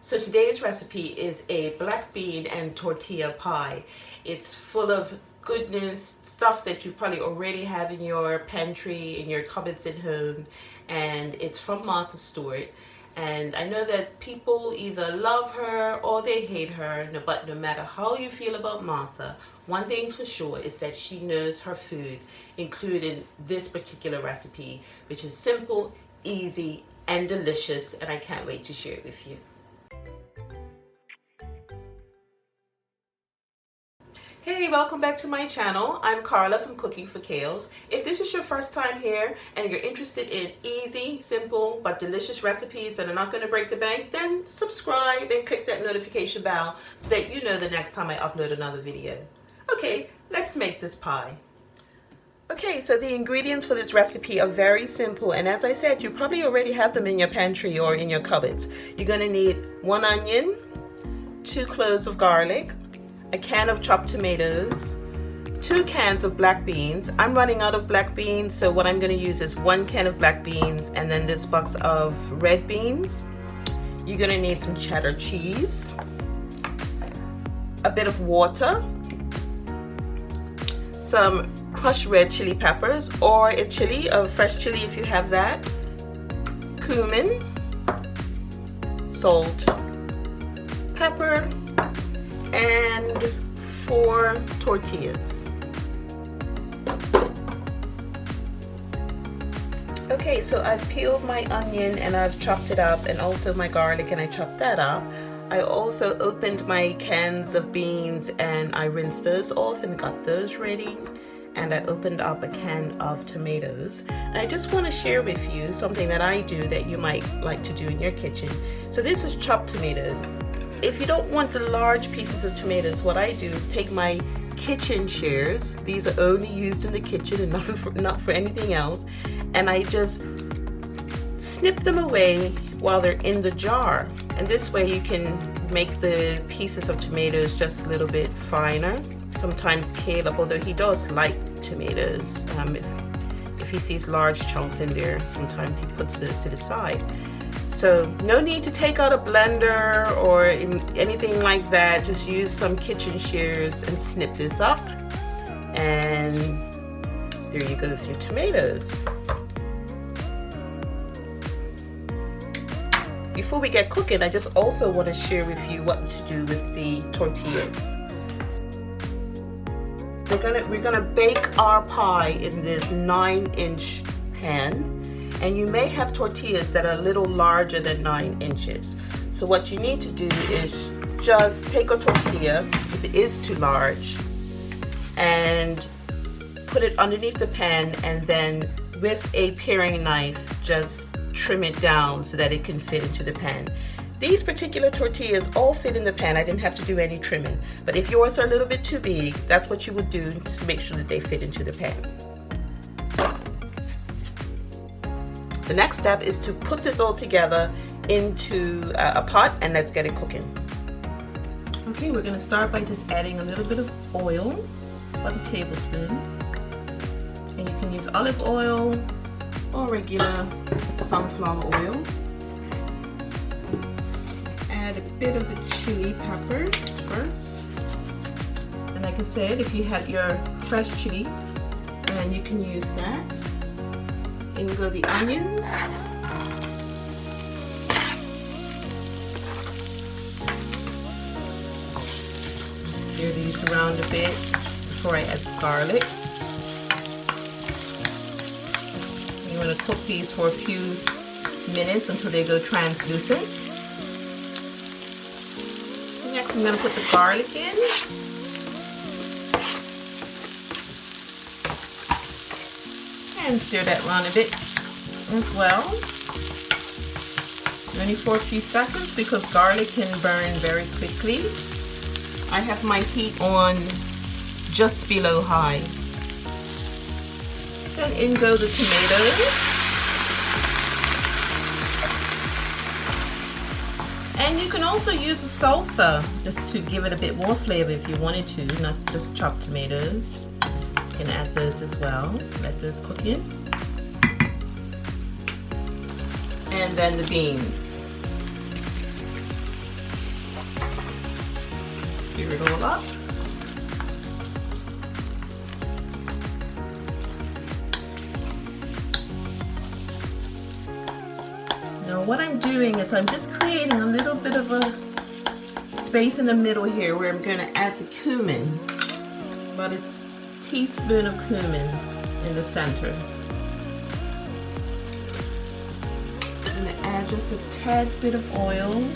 So today's recipe is a black bean and tortilla pie. It's full of goodness, stuff that you probably already have in your pantry, in your cupboards at home, and it's from Martha Stewart. And I know that people either love her or they hate her, but no matter how you feel about Martha, one thing's for sure is that she knows her food, including this particular recipe, which is simple, easy, and delicious, and I can't wait to share it with you. Hey, welcome back to my channel. I'm Carla from Cooking for Kales. If this is your first time here and you're interested in easy, simple, but delicious recipes that are not going to break the bank, then subscribe and click that notification bell so that you know the next time I upload another video. Okay, let's make this pie. Okay, so the ingredients for this recipe are very simple, and as I said, you probably already have them in your pantry or in your cupboards. You're going to need 1 onion, 2 cloves of garlic, a can of chopped tomatoes, 2 cans of black beans. I'm running out of black beans, so what I'm going to use is 1 can of black beans and then this box of red beans. You're going to need some cheddar cheese, a bit of water, some crushed red chili peppers or a fresh chili if you have that, cumin, salt, pepper, and 4 tortillas. Okay, so I've peeled my onion and I've chopped it up, and also my garlic, and I chopped that up. I also opened my cans of beans and I rinsed those off and got those ready. And I opened up a can of tomatoes. And I just want to share with you something that I do that you might like to do in your kitchen. So this is chopped tomatoes. If you don't want the large pieces of tomatoes, what I do is take my kitchen shears. These are only used in the kitchen and not for anything else. And I just snip them away while they're in the jar. And this way you can make the pieces of tomatoes just a little bit finer. Sometimes Caleb, although he does like tomatoes, if he sees large chunks in there, sometimes he puts those to the side. So no need to take out a blender or anything like that. Just use some kitchen shears and snip this up. And there you go with your tomatoes. Before we get cooking, I just also want to share with you what to do with the tortillas. We're gonna bake our pie in this 9-inch pan. And you may have tortillas that are a little larger than 9 inches. So what you need to do is just take a tortilla, if it is too large, and put it underneath the pan, and then with a paring knife, just trim it down so that it can fit into the pan. These particular tortillas all fit in the pan. I didn't have to do any trimming. But if yours are a little bit too big, that's what you would do to make sure that they fit into the pan. The next step is to put this all together into a pot, and let's get it cooking. Okay, we're going to start by just adding a little bit of oil, about a tablespoon. And you can use olive oil or regular sunflower oil. Add a bit of the chili peppers first. And like I said, if you had your fresh chili, then you can use that. In go the onions. Stir these around a bit before I add the garlic. You want to cook these for a few minutes until they go translucent. Next I'm going to put the garlic in. And stir that around a bit as well. Only for a few seconds because garlic can burn very quickly. I have my heat on just below high. Then in go the tomatoes. And you can also use a salsa just to give it a bit more flavor if you wanted to, not just chopped tomatoes. You can add those as well. Let those cook in. And then the beans. Stir it all up. Now what I'm doing is I'm just creating a little bit of a space in the middle here where I'm going to add the cumin. About a teaspoon of cumin in the center. I'm going to add just a tad bit of oil.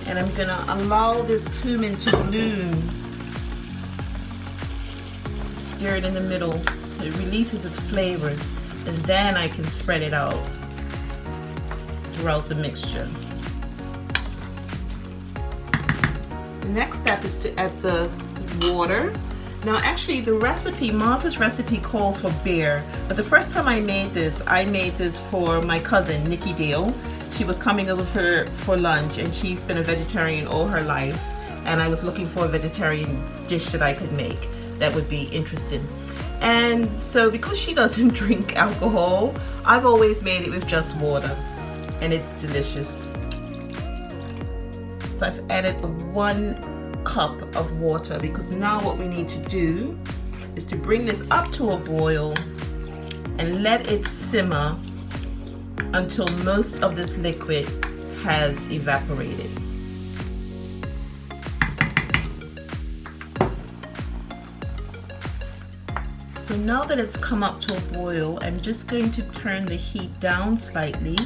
And I'm going to allow this cumin to bloom. Stir it in the middle. It releases its flavors. And then I can spread it out throughout the mixture. The next step is to add the water. Now actually the recipe, Martha's recipe calls for beer, but the first time I made this for my cousin, Nikki Dale. She was coming over for lunch and she's been a vegetarian all her life, and I was looking for a vegetarian dish that I could make that would be interesting. And so because she doesn't drink alcohol, I've always made it with just water, and it's delicious. So I've added 1 cup of water because now what we need to do is to bring this up to a boil and let it simmer until most of this liquid has evaporated. So now that it's come up to a boil, I'm just going to turn the heat down slightly,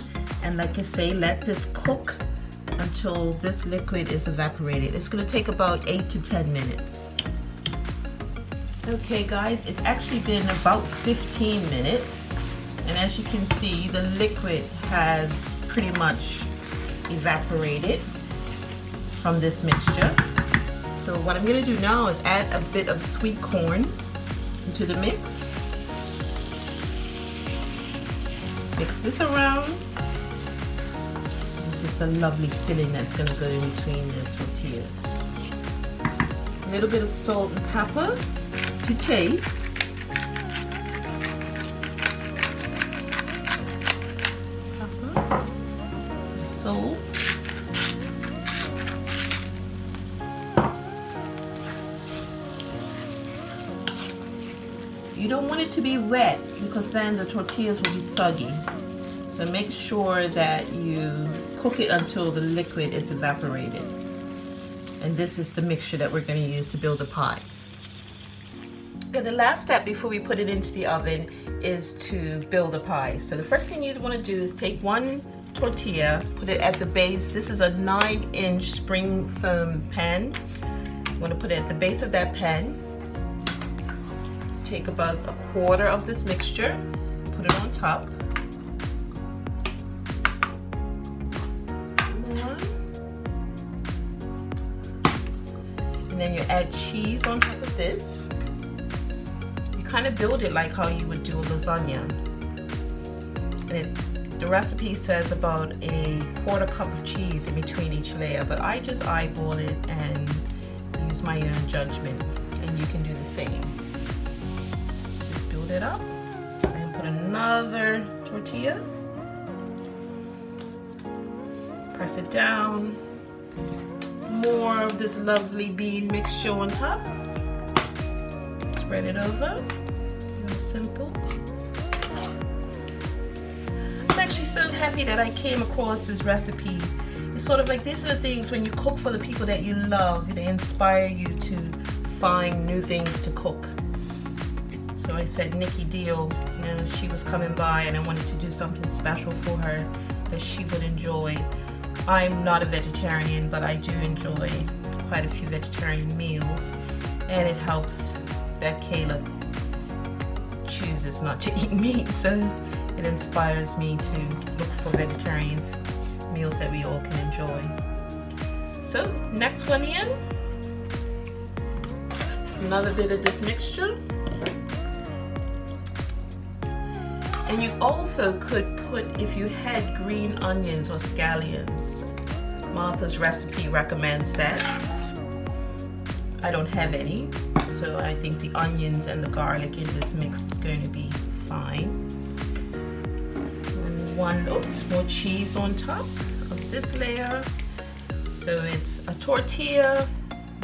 and like I say, let this cook until this liquid is evaporated. It's going to take about 8 to 10 minutes. Okay guys, it's actually been about 15 minutes. And as you can see, the liquid has pretty much evaporated from this mixture. So what I'm going to do now is add a bit of sweet corn into the mix. Mix this around. This is the lovely filling that's going to go in between the tortillas. A little bit of salt and pepper to taste. Salt. You don't want it to be wet because then the tortillas will be soggy. So make sure that you cook it until the liquid is evaporated. And this is the mixture that we're going to use to build a pie. Okay, the last step before we put it into the oven is to build a pie. So the first thing you want to do is take 1 tortilla, put it at the base. This is a 9-inch spring foam pan. You want to put it at the base of that pan. Take about a quarter of this mixture, put it on top. And then you add cheese on top of this. You kind of build it like how you would do a lasagna. And the recipe says about a quarter cup of cheese in between each layer, but I just eyeball it and use my own judgment, and you can do the same. Just build it up and put another tortilla, press it down, more of this lovely bean mixture on top, spread it over, real simple. I'm actually so happy that I came across this recipe. It's sort of like, these are the things when you cook for the people that you love, they inspire you to find new things to cook. So I said Nikki Deal, you know, she was coming by and I wanted to do something special for her that she would enjoy. I'm not a vegetarian, but I do enjoy quite a few vegetarian meals, and it helps that Caleb chooses not to eat meat, so it inspires me to look for vegetarian meals that we all can enjoy. So next one in, another bit of this mixture. And you also could put, if you had green onions or scallions, Martha's recipe recommends that. I don't have any, so I think the onions and the garlic in this mix is going to be fine. And more cheese on top of this layer. So it's a tortilla,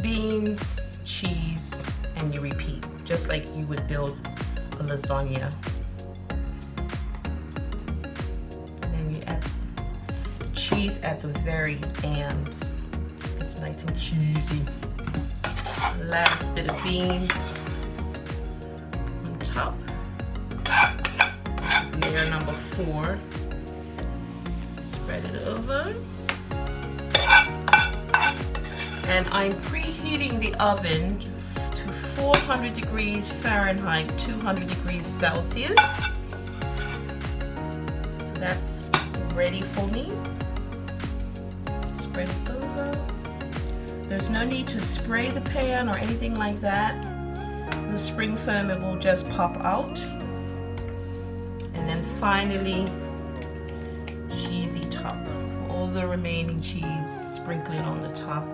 beans, cheese, and you repeat, just like you would build a lasagna. And then you add cheese at the very end. It's nice and cheesy. Last bit of beans on top. So this is layer number 4. Spread it over. And I'm preheating the oven to 400 degrees Fahrenheit, 200 degrees Celsius. So that's ready for me. Spread it over. There's no need to spray the pan or anything like that. The spring foam, it will just pop out. And then finally, cheesy top. All the remaining cheese, sprinkle it on the top.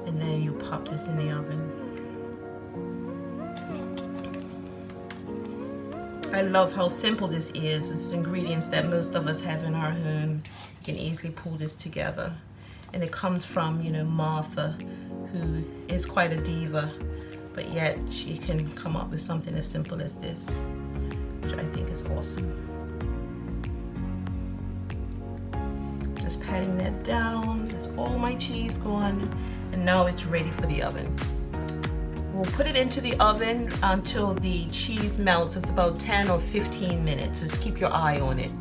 And then you pop this in the oven. I love how simple this is. This is ingredients that most of us have in our home. You can easily pull this together. And it comes from, you know, Martha, who is quite a diva, but yet she can come up with something as simple as this, which I think is awesome. Just patting that down. That's all my cheese gone. And now it's ready for the oven. We'll put it into the oven until the cheese melts. It's about 10 or 15 minutes. So just keep your eye on it.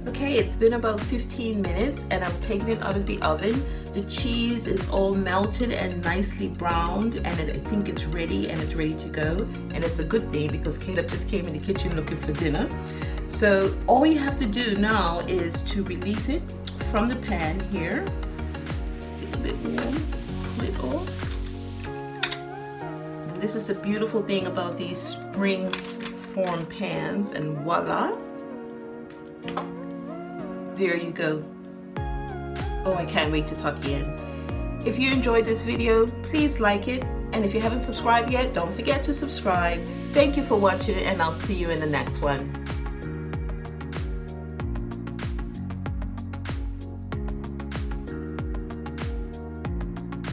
Okay, it's been about 15 minutes and I'm taking it out of the oven. The cheese is all melted and nicely browned, and I think it's ready and it's ready to go. And it's a good thing because Caleb just came in the kitchen looking for dinner. So all you have to do now is to release it from the pan here. Still a bit warm. It off. And this is the beautiful thing about these spring form pans, and voila, there you go. Oh, I can't wait to tuck in. If you enjoyed this video, please like it, and if you haven't subscribed yet, don't forget to subscribe. Thank you for watching, and I'll see you in the next one.